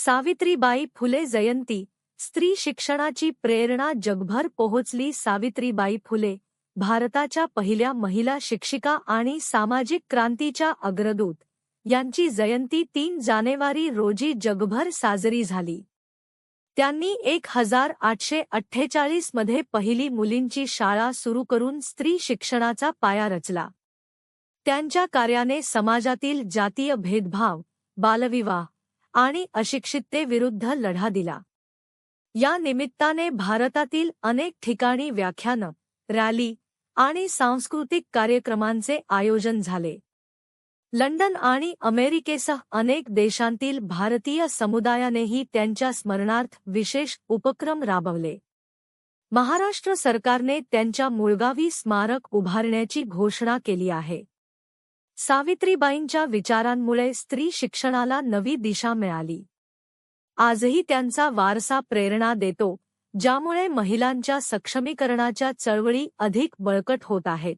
सावित्रीबाई फुले जयंती. स्त्री शिक्षणाची प्रेरणा जगभर पोहोचली. सावित्रीबाई फुले भारताच्या पहिल्या महिला शिक्षिका आणि सामाजिक क्रांतीच्या अग्रदूत यांची जयंती 3 जानेवारी रोजी जगभर साजरी झाली. त्यांनी 1848 मध्ये पहिली मुलींची शाळा सुरू करून स्त्री शिक्षणाचा पाया रचला. त्यांच्या कार्याने समाजातील जातीय भेदभाव, बालविवाह आणि अशिक्षिततेविरुद्ध लढा दिला. या निमित्ताने भारतातील अनेक ठिकाणी व्याख्यानं, रॅली आणि सांस्कृतिक कार्यक्रमांचे आयोजन झाले. लंडन आणि अमेरिकेसह अनेक देशांतील भारतीय समुदायानेही त्यांच्या स्मरणार्थ विशेष उपक्रम राबवले. महाराष्ट्र सरकारने त्यांच्या मुळगावी स्मारक उभारण्याची घोषणा केली आहे. सावित्रीबाईंच्या विचारांमुळे स्त्री शिक्षणाला नवी दिशा मिळाली. आजही त्यांचा वारसा प्रेरणा देतो, ज्यामुळे महिलांच्या सक्षमीकरणाच्या चळवळी अधिक बळकट होत आहेत.